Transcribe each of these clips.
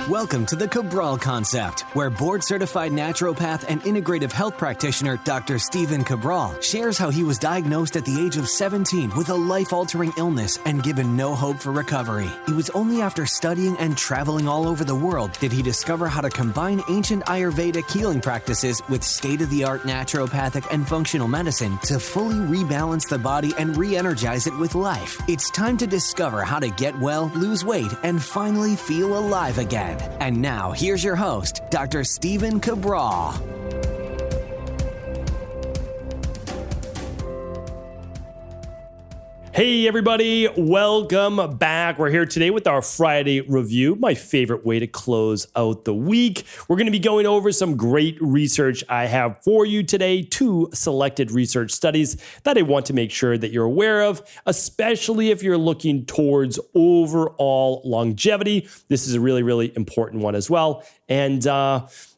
Welcome to the Cabral Concept, where board-certified naturopath and integrative health practitioner Dr. Stephen Cabral shares how he was diagnosed at the age of 17 with a life-altering illness and given no hope for recovery. It was only after studying and traveling all over the world did he discover how to combine ancient Ayurvedic healing practices with state-of-the-art naturopathic and functional medicine to fully rebalance the body and re-energize it with life. It's time to discover how to get well, lose weight, and finally feel alive again. And now, here's your host, Dr. Stephen Cabral. Hey everybody, welcome back. We're here today with our Friday review, my favorite way to close out the week. We're going to be going over some great research I have for you today, 2 selected research studies that I want to make sure that you're aware of, especially if you're looking towards overall longevity. This is a really, really important one as well. And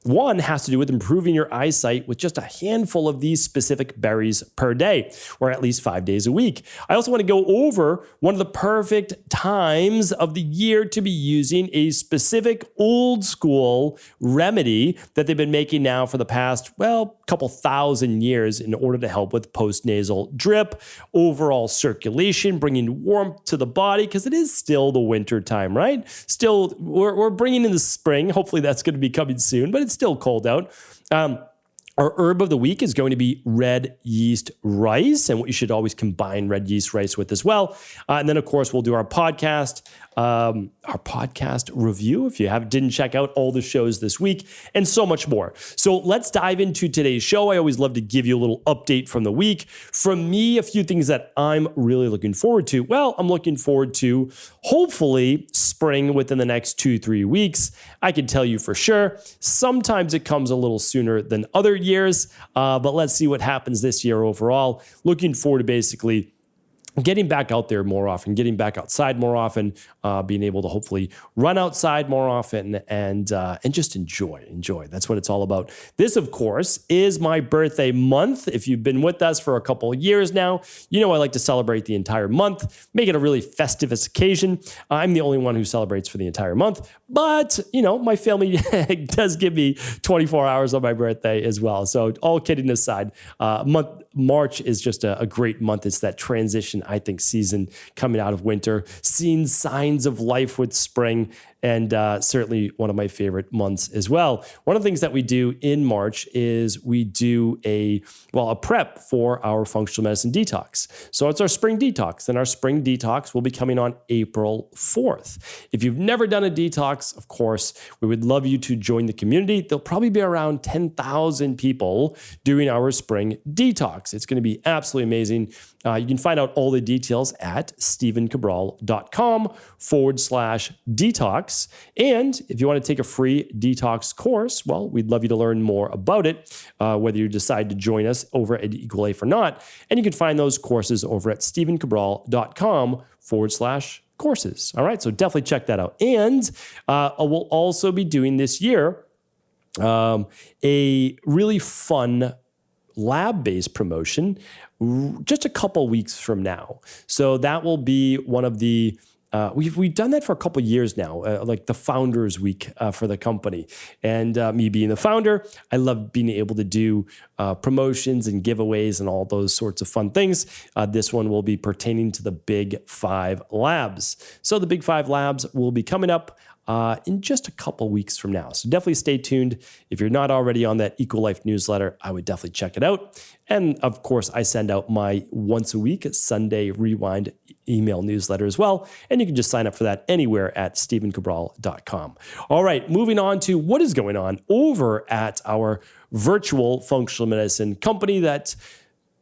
one has to do with improving your eyesight with just a handful of these specific berries per day, or at least 5 days a week. I also want to go over one of the perfect times of the year to be using a specific old school remedy that they've been making now for the past, couple thousand years in order to help with postnasal drip, overall circulation, bringing warmth to the body, because it is still the winter time, right? Still, we're bringing in the spring. Hopefully that's going to be coming soon, but it's still cold out. Our herb of the week is going to be red yeast rice, and what you should always combine red yeast rice with as well. And then, of course, we'll do our podcast review if you didn't check out all the shows this week, and so much more. So let's dive into today's show. I always love to give you a little update from the week. From me, a few things that I'm really looking forward to. Well, I'm looking forward to hopefully spring within the next 2-3 weeks. I can tell you for sure. Sometimes it comes a little sooner than other years, but let's see what happens this year overall. Looking forward to basically getting back out there more often, getting back outside more often, being able to hopefully run outside more often and just enjoy. That's what it's all about. This, of course, is my birthday month. If you've been with us for a couple of years now, you know I like to celebrate the entire month, make it a really festive occasion. I'm the only one who celebrates for the entire month, but, my family does give me 24 hours on my birthday as well. So all kidding aside, March is just a great month. It's that transition, I think, season coming out of winter, seeing signs of life with spring, and certainly one of my favorite months as well. One of the things that we do in March is we do a prep for our functional medicine detox. So it's our spring detox, and our spring detox will be coming on April 4th. If you've never done a detox, of course, we would love you to join the community. There'll probably be around 10,000 people doing our spring detox. It's going to be absolutely amazing. You can find out all the details at stephencabral.com/detox. And if you want to take a free detox course, well, we'd love you to learn more about it, whether you decide to join us over at Equal Life or not. And you can find those courses over at stephencabral.com/courses. All right, so definitely check that out. And we'll also be doing this year a really fun lab-based promotion just a couple weeks from now. So that will be one of the we've done that for a couple of years now, like the Founders Week for the company. And me being the founder, I love being able to do promotions and giveaways and all those sorts of fun things. This one will be pertaining to the Big 5 Labs. So the Big 5 Labs will be coming up in just a couple weeks from now. So definitely stay tuned. If you're not already on that Equal Life newsletter, I would definitely check it out. And of course, I send out my once a week Sunday Rewind email newsletter as well. And you can just sign up for that anywhere at stephencabral.com. All right, moving on to what is going on over at our virtual functional medicine company that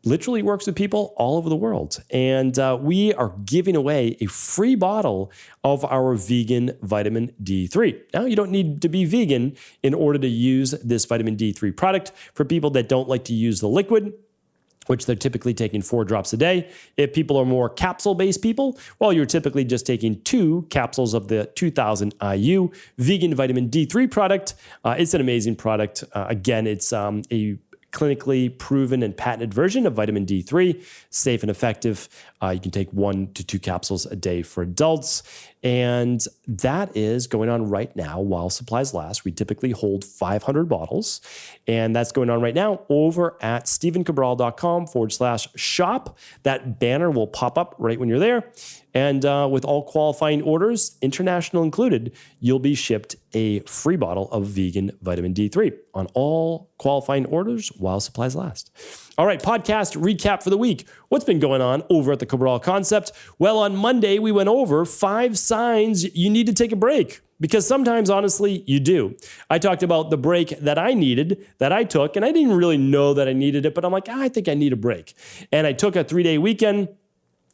literally works with people all over the world. And we are giving away a free bottle of our vegan vitamin D3. Now, you don't need to be vegan in order to use this vitamin D3 product. For people that don't like to use the liquid, which they're typically taking 4 drops a day. If people are more capsule-based people, well, you're typically just taking 2 capsules of the 2000 IU vegan vitamin D3 product. It's an amazing product. Again, it's a clinically proven and patented version of vitamin D3, safe and effective. You can take 1 to 2 capsules a day for adults. And that is going on right now while supplies last. We typically hold 500 bottles. And that's going on right now over at stevencabral.com/shop. That banner will pop up right when you're there. And with all qualifying orders, international included, you'll be shipped a free bottle of vegan vitamin D3 on all qualifying orders while supplies last. All right, podcast recap for the week. What's been going on over at the Cabral Concept? Well, on Monday, we went over 5 signs you need to take a break. Because sometimes, honestly, you do. I talked about the break that I needed, that I took, and I didn't really know that I needed it, but I'm like, I think I need a break. And I took a 3-day weekend.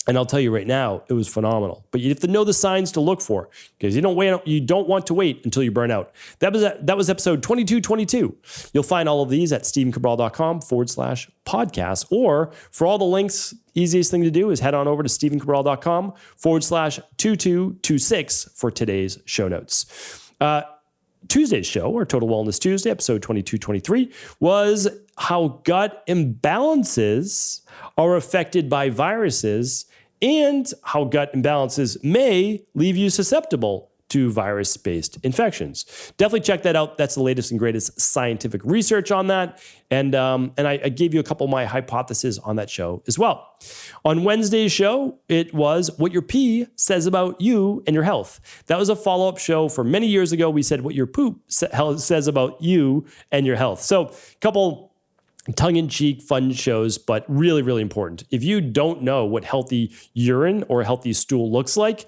And I'll tell you right now, it was phenomenal. But you have to know the signs to look for because you don't want to wait until you burn out. That was episode 2222. You'll find all of these at stevencabral.com/podcast. Or for all the links, easiest thing to do is head on over to stevencabral.com/2226 for today's show notes. Tuesday's show, or Total Wellness Tuesday, episode 2223, was how gut imbalances are affected by viruses and how gut imbalances may leave you susceptible to virus-based infections. Definitely check that out. That's the latest and greatest scientific research on that. And I gave you a couple of my hypotheses on that show as well. On Wednesday's show, it was what your pee says about you and your health. That was a follow-up show for many years ago. We said what your poop says about you and your health. So a couple tongue-in-cheek, fun shows, but really, really important. If you don't know what healthy urine or healthy stool looks like,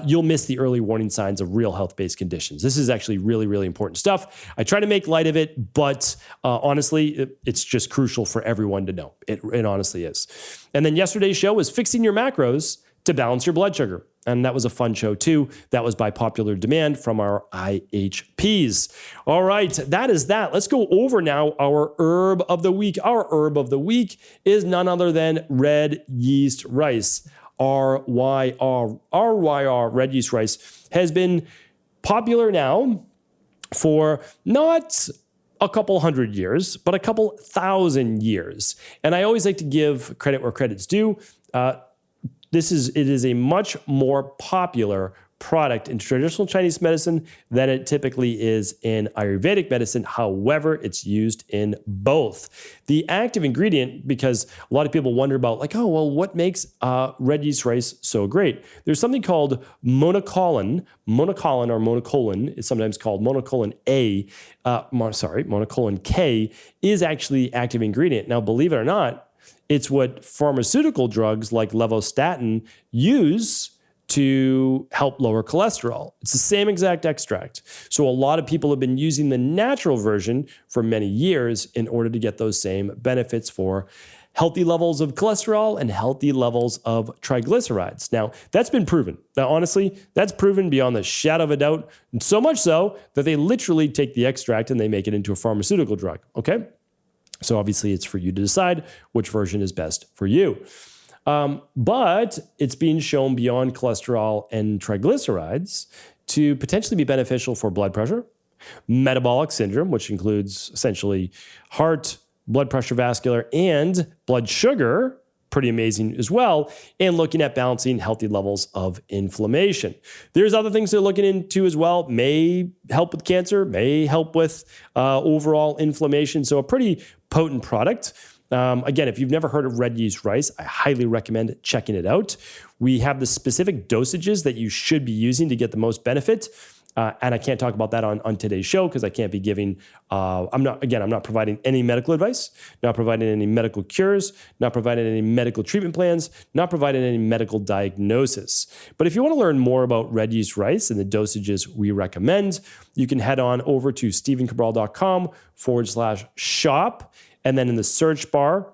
you'll miss the early warning signs of real health-based conditions. This is actually really, really important stuff. I try to make light of it, but honestly, it's just crucial for everyone to know. It honestly is. And then yesterday's show was fixing your macros to balance your blood sugar. And that was a fun show too. That was by popular demand from our IHPs. All right, that is that. Let's go over now our herb of the week. Our herb of the week is none other than red yeast rice. RYR, red yeast rice, has been popular now for not a couple hundred years, but a couple thousand years. And I always like to give credit where credit's due. It is a much more popular product in traditional Chinese medicine than it typically is in Ayurvedic medicine. However, it's used in both. The active ingredient, because a lot of people wonder about like, oh, well, what makes red yeast rice so great? There's something called monocolin. Monocolin is sometimes called monocolin A. Monocolin K is actually active ingredient. Now, believe it or not, it's what pharmaceutical drugs like levostatin use to help lower cholesterol. It's the same exact extract. So a lot of people have been using the natural version for many years in order to get those same benefits for healthy levels of cholesterol and healthy levels of triglycerides. Now, that's been proven. Now, honestly, that's proven beyond the shadow of a doubt, and so much so that they literally take the extract and they make it into a pharmaceutical drug, okay? So obviously it's for you to decide which version is best for you. But it's being shown beyond cholesterol and triglycerides to potentially be beneficial for blood pressure, metabolic syndrome, which includes essentially heart, blood pressure, vascular, and blood sugar, pretty amazing as well, and looking at balancing healthy levels of inflammation. There's other things they're looking into as well, may help with cancer, may help with overall inflammation. So a pretty potent product. Again, if you've never heard of red yeast rice, I highly recommend checking it out. We have the specific dosages that you should be using to get the most benefit. And I can't talk about that on today's show because I can't be giving, I'm not providing any medical advice, not providing any medical cures, not providing any medical treatment plans, not providing any medical diagnosis. But if you want to learn more about red yeast rice and the dosages we recommend, you can head on over to stevencabral.com/shop. And then in the search bar,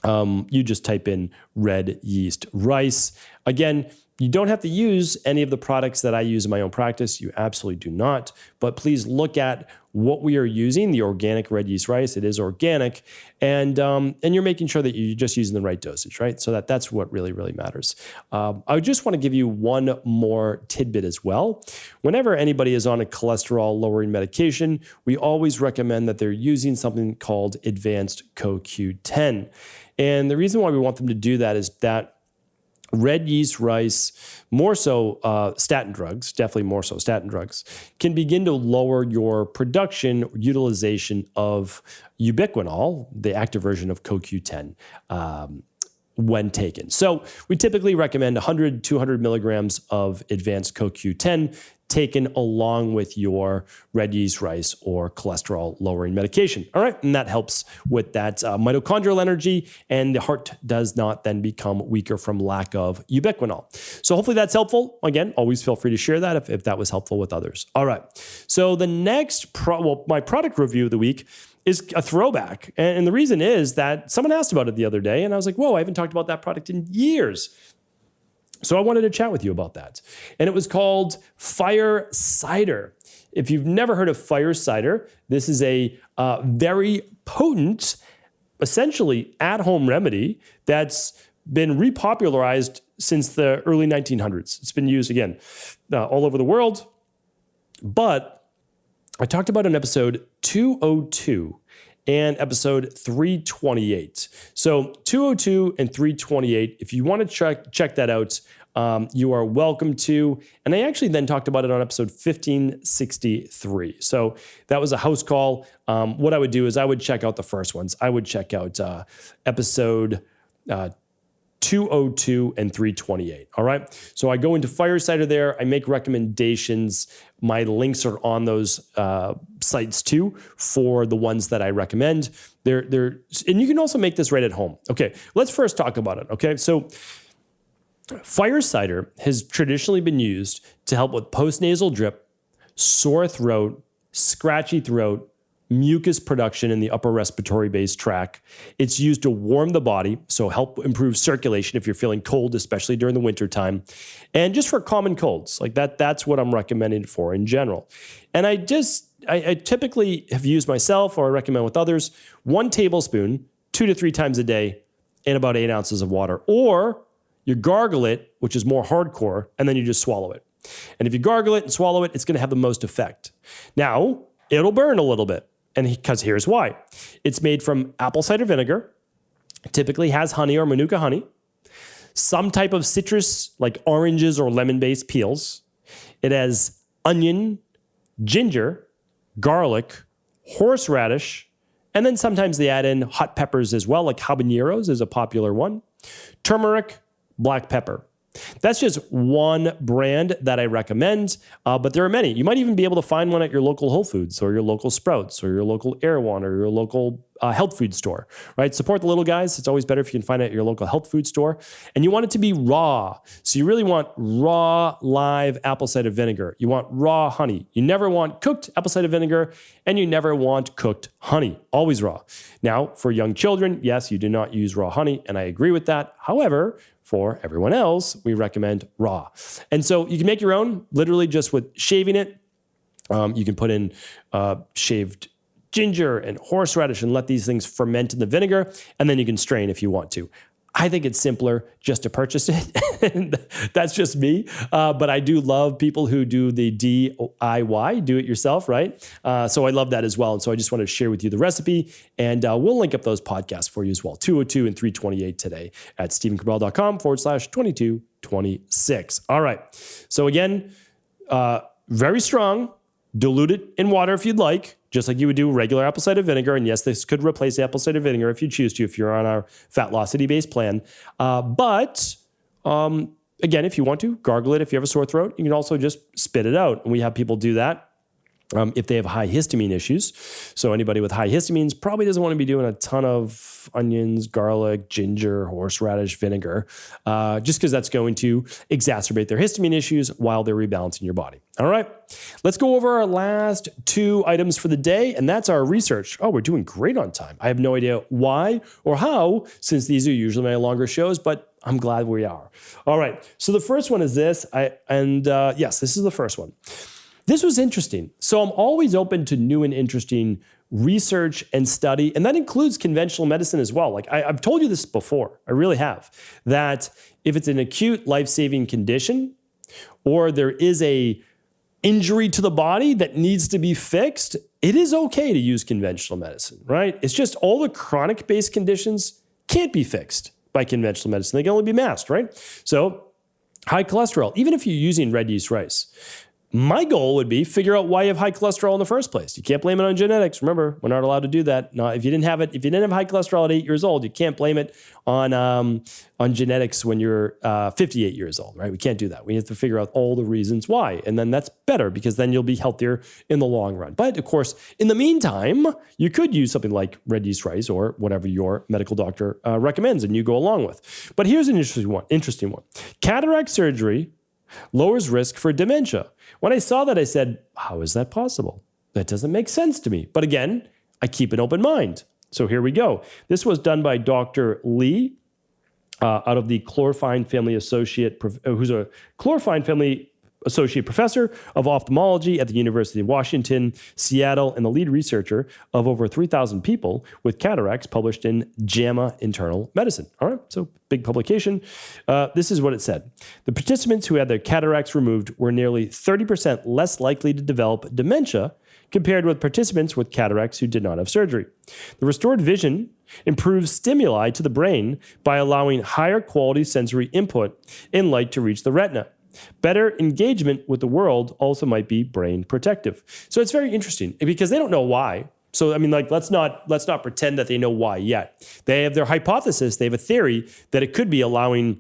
you just type in red yeast rice. Again, you don't have to use any of the products that I use in my own practice. You absolutely do not. But please look at what we are using, the organic red yeast rice. It is organic. And you're making sure that you're just using the right dosage, right? So that's what really, really matters. I just want to give you one more tidbit as well. Whenever anybody is on a cholesterol-lowering medication, we always recommend that they're using something called advanced CoQ10. And the reason why we want them to do that is that red yeast rice, more so statin drugs, definitely more so statin drugs, can begin to lower your production utilization of ubiquinol, the active version of CoQ10, when taken. So we typically recommend 100, 200 milligrams of advanced CoQ10 taken along with your red yeast rice or cholesterol lowering medication. All right. And that helps with that mitochondrial energy, and the heart does not then become weaker from lack of ubiquinol. So hopefully that's helpful. Again, always feel free to share that if that was helpful with others. All right. So the next, my product review of the week is a throwback. And the reason is that someone asked about it the other day, and I was like, whoa, I haven't talked about that product in years. So I wanted to chat with you about that. And it was called Fire Cider. If you've never heard of Fire Cider, this is a very potent, essentially at-home remedy that's been repopularized since the early 1900s. It's been used, again, all over the world. But I talked about it in episode 202 and episode 328. So 202 and 328, if you want to check that out, you are welcome to. And I actually then talked about it on episode 1563. So that was a house call. What I would do is I would check out the first ones. I would check out episode 202 and 328. All right. So I go into Fire Cider there. I make recommendations. My links are on those sites too for the ones that I recommend. And you can also make this right at home. Okay. Let's first talk about it. Okay. So Fire Cider has traditionally been used to help with postnasal drip, sore throat, scratchy throat, mucus production in the upper respiratory base tract. It's used to warm the body, so help improve circulation if you're feeling cold, especially during the winter time, and just for common colds. Like that's what I'm recommending for in general. And I typically have used myself, or I recommend with others, 1 tablespoon, 2 to 3 times a day in about 8 ounces of water. Or you gargle it, which is more hardcore, and then you just swallow it. And if you gargle it and swallow it, it's going to have the most effect. Now, it'll burn a little bit. And because here's why. It's made from apple cider vinegar, typically has honey or manuka honey, some type of citrus like oranges or lemon-based peels. It has onion, ginger, garlic, horseradish, and then sometimes they add in hot peppers as well, like habaneros is a popular one, turmeric, black pepper. That's just one brand that I recommend, but there are many. You might even be able to find one at your local Whole Foods or your local Sprouts or your local Erewhon or your local health food store, right? Support the little guys. It's always better if you can find it at your local health food store. And you want it to be raw. So you really want raw, live apple cider vinegar. You want raw honey. You never want cooked apple cider vinegar, and you never want cooked honey. Always raw. Now, for young children, yes, you do not use raw honey, and I agree with that. However, for everyone else, we recommend raw. And so you can make your own, literally just with shaving it. You can put in shaved ginger and horseradish and let these things ferment in the vinegar, and then you can strain if you want to. I think it's simpler just to purchase it. And that's just me. But I do love people who do the DIY, do it yourself, right? So I love that as well. And so I just want to share with you the recipe, and we'll link up those podcasts for you as well. 202 and 328 today at stephencabral.com/2226. All right. So again, very strong. Dilute it in water if you'd like, just like you would do regular apple cider vinegar. And yes, this could replace apple cider vinegar if you choose to, if you're on our Fatlocity-based plan. But again, if you want to, gargle it if you have a sore throat. You can also just spit it out. And we have people do that if they have high histamine issues. So anybody with high histamines probably doesn't want to be doing a ton of onions, garlic, ginger, horseradish, vinegar, just because that's going to exacerbate their histamine issues while they're rebalancing your body. All right, let's go over our last 2 items for the day, and that's our research. Oh, we're doing great on time. I have no idea why or how, since these are usually my longer shows, but I'm glad we are. All right, so the first one is this, yes, this is the first one. This was interesting. So I'm always open to new and interesting research and study, and that includes conventional medicine as well. Like I've told you this before, I really have, that if it's an acute life-saving condition or there is a injury to the body that needs to be fixed, it is okay to use conventional medicine, right? It's just all the chronic-based conditions can't be fixed by conventional medicine. They can only be masked, right? So high cholesterol, even if you're using red yeast rice. My goal would be figure out why you have high cholesterol in the first place. You can't blame it on genetics. Remember, we're not allowed to do that. No, if you didn't have high cholesterol at 8 years old, you can't blame it on genetics when you're 58 years old, right? We can't do that. We have to figure out all the reasons why. And then that's better because then you'll be healthier in the long run. But of course, in the meantime, you could use something like red yeast rice or whatever your medical doctor recommends and you go along with. But here's an interesting one. Cataract surgery lowers risk for dementia. When I saw that, I said, how is that possible? That doesn't make sense to me. But again, I keep an open mind. So here we go. This was done by Dr. Lee out of the Chlorofine Family Associate, who's a Chlorofine Family Associate Professor of Ophthalmology at the University of Washington, Seattle, and the lead researcher of over 3,000 people with cataracts published in JAMA Internal Medicine. All right, so big publication. This is what it said. The participants who had their cataracts removed were nearly 30% less likely to develop dementia compared with participants with cataracts who did not have surgery. The restored vision improves stimuli to the brain by allowing higher quality sensory input in light to reach the retina. Better engagement with the world also might be brain protective. So it's very interesting because they don't know why. So, I mean, like, let's not pretend that they know why yet. They have their hypothesis. They have a theory that it could be allowing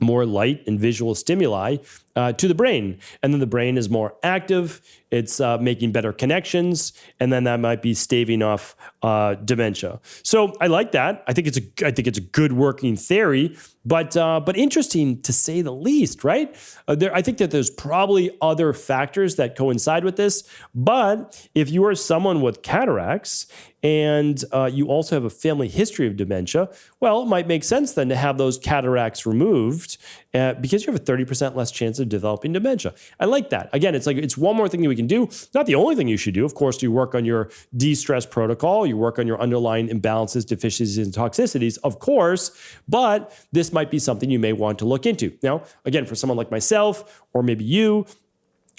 more light and visual stimuli to the brain. And then the brain is more active. It's making better connections. And then that might be staving off dementia. So I like that. I think it's a good working theory, but interesting to say the least, right? I think that there's probably other factors that coincide with this. But if you are someone with cataracts and you also have a family history of dementia, well, it might make sense then to have those cataracts removed because you have a 30% less chance of developing dementia. I like that. Again, it's one more thing that we can do. It's not the only thing you should do. Of course, you work on your de-stress protocol. You work on your underlying imbalances, deficiencies, and toxicities, of course, but this might be something you may want to look into. Now, again, for someone like myself or maybe you,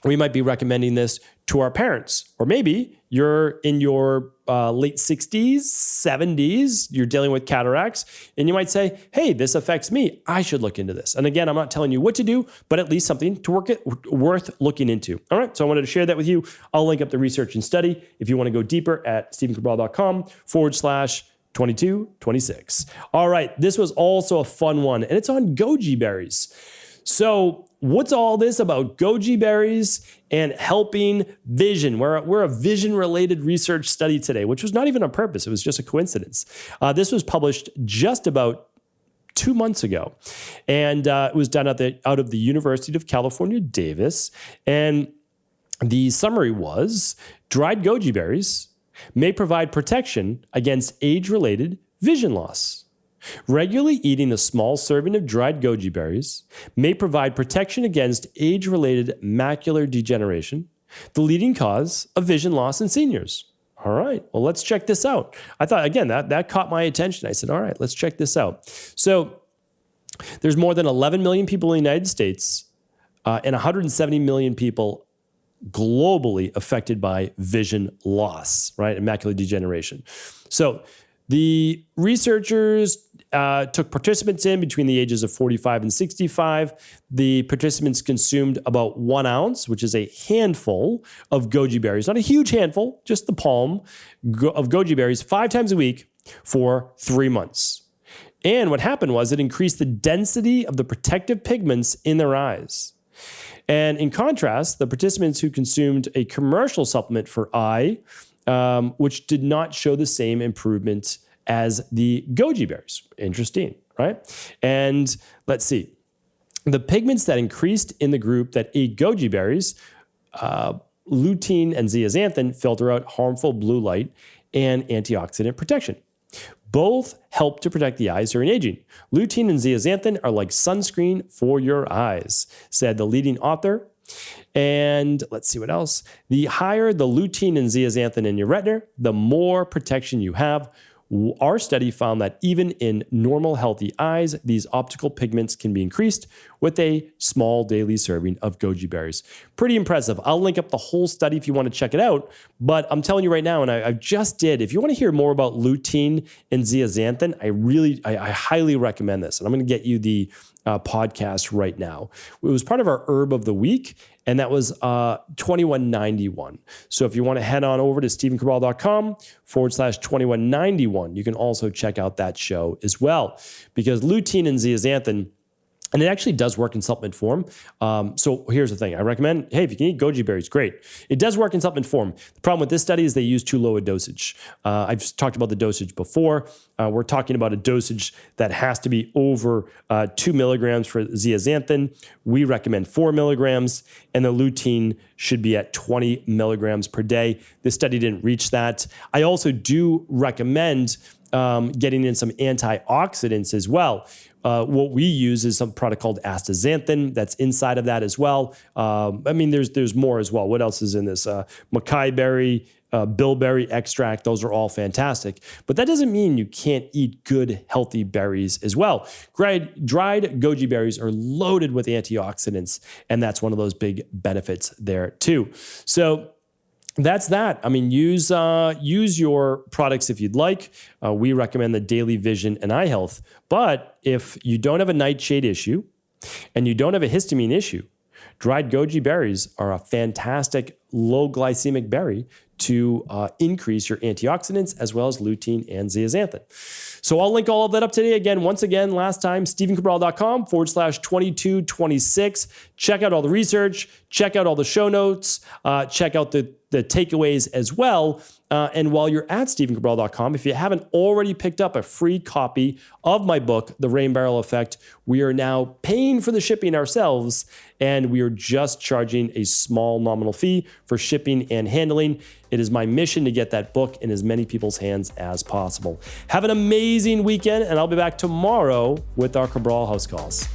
we might be recommending this to our parents, or maybe you're in your late 60s, 70s, you're dealing with cataracts, and you might say, hey, this affects me. I should look into this. And again, I'm not telling you what to do, but at least something to worth looking into. All right, so I wanted to share that with you. I'll link up the research and study if you want to go deeper at stephencabral.com/2226. All right, this was also a fun one, and it's on goji berries. So what's all this about goji berries and helping vision? We're a vision-related research study today, which was not even on purpose. It was just a coincidence. This was published just about 2 months ago, and it was done out of the University of California, Davis. And the summary was, dried goji berries may provide protection against age-related vision loss. Regularly eating a small serving of dried goji berries may provide protection against age-related macular degeneration, the leading cause of vision loss in seniors. All right, well, let's check this out. I thought, again, that caught my attention. I said, all right, let's check this out. So there's more than 11 million people in the United States and 170 million people globally affected by vision loss, right, and macular degeneration. So the researchers took participants in between the ages of 45 and 65. The participants consumed about 1 ounce, which is a handful of goji berries, not a huge handful, just the palm of goji berries 5 times a week for 3 months. And what happened was it increased the density of the protective pigments in their eyes. And in contrast, the participants who consumed a commercial supplement for eye, which did not show the same improvement as the goji berries. Interesting, right? And let's see. The pigments that increased in the group that ate goji berries, lutein and zeaxanthin, filter out harmful blue light and antioxidant protection. Both help to protect the eyes during aging. Lutein and zeaxanthin are like sunscreen for your eyes, said the leading author. And let's see what else. The higher the lutein and zeaxanthin in your retina, the more protection you have, Our study found that even in normal, healthy eyes, these optical pigments can be increased with a small daily serving of goji berries. Pretty impressive. I'll link up the whole study if you want to check it out. But I'm telling you right now, and I just did, if you want to hear more about lutein and zeaxanthin, I highly recommend this. And I'm going to get you the podcast right now. It was part of our herb of the week, and that was 2191. So if you want to head on over to stephencabral.com/2191, you can also check out that show as well, because lutein and zeaxanthin, and it actually does work in supplement form. So here's the thing. I recommend, hey, if you can eat goji berries, great. It does work in supplement form. The problem with this study is they use too low a dosage. I've talked about the dosage before. We're talking about a dosage that has to be over 2 milligrams for zeaxanthin. We recommend 4 milligrams, and the lutein should be at 20 milligrams per day. This study didn't reach that. I also do recommend getting in some antioxidants as well. What we use is some product called astaxanthin that's inside of that as well. There's more as well. What else is in this? Mackay berry, bilberry extract. Those are all fantastic. But that doesn't mean you can't eat good, healthy berries as well. Dried goji berries are loaded with antioxidants, and that's one of those big benefits there too. So that's that. Use your products if you'd like. We recommend the Daily Vision and Eye Health. But if you don't have a nightshade issue and you don't have a histamine issue, dried goji berries are a fantastic low glycemic berry to increase your antioxidants as well as lutein and zeaxanthin. So I'll link all of that up today. Once again, last time, stephencabral.com/2226. Check out all the research, check out all the show notes, check out the takeaways as well. And while you're at stephencabral.com, if you haven't already picked up a free copy of my book, The Rain Barrel Effect, we are now paying for the shipping ourselves, and we are just charging a small nominal fee for shipping and handling. It is my mission to get that book in as many people's hands as possible. Have an amazing weekend, and I'll be back tomorrow with our Cabral House Calls.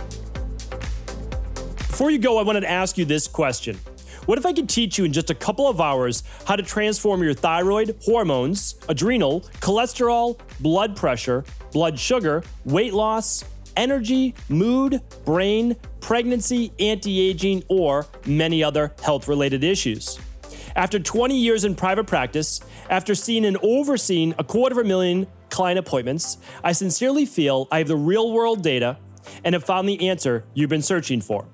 Before you go, I wanted to ask you this question. What if I could teach you in just a couple of hours how to transform your thyroid, hormones, adrenal, cholesterol, blood pressure, blood sugar, weight loss, energy, mood, brain, pregnancy, anti-aging, or many other health-related issues? After 20 years in private practice, after seeing and overseeing 250,000 client appointments, I sincerely feel I have the real-world data and have found the answer you've been searching for.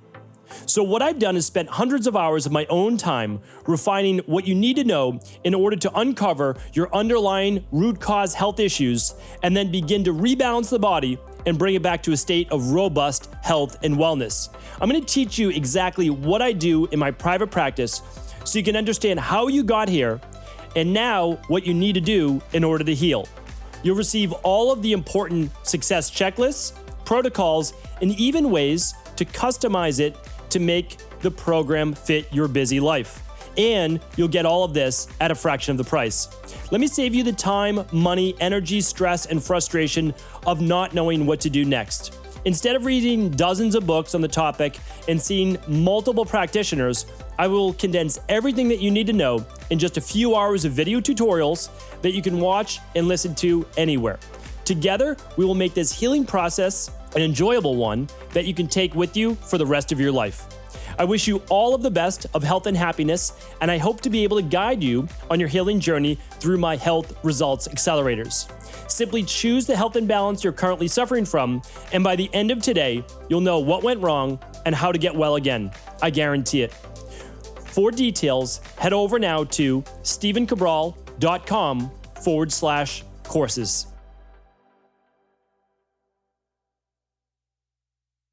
So what I've done is spent hundreds of hours of my own time refining what you need to know in order to uncover your underlying root cause health issues and then begin to rebalance the body and bring it back to a state of robust health and wellness. I'm going to teach you exactly what I do in my private practice so you can understand how you got here and now what you need to do in order to heal. You'll receive all of the important success checklists, protocols, and even ways to customize it to make the program fit your busy life. And you'll get all of this at a fraction of the price. Let me save you the time, money, energy, stress, and frustration of not knowing what to do next. Instead of reading dozens of books on the topic and seeing multiple practitioners, I will condense everything that you need to know in just a few hours of video tutorials that you can watch and listen to anywhere. Together, we will make this healing process an enjoyable one that you can take with you for the rest of your life. I wish you all of the best of health and happiness, and I hope to be able to guide you on your healing journey through my health results accelerators. Simply choose the health imbalance you're currently suffering from, and by the end of today, you'll know what went wrong and how to get well again. I guarantee it. For details, head over now to stephencabral.com/courses.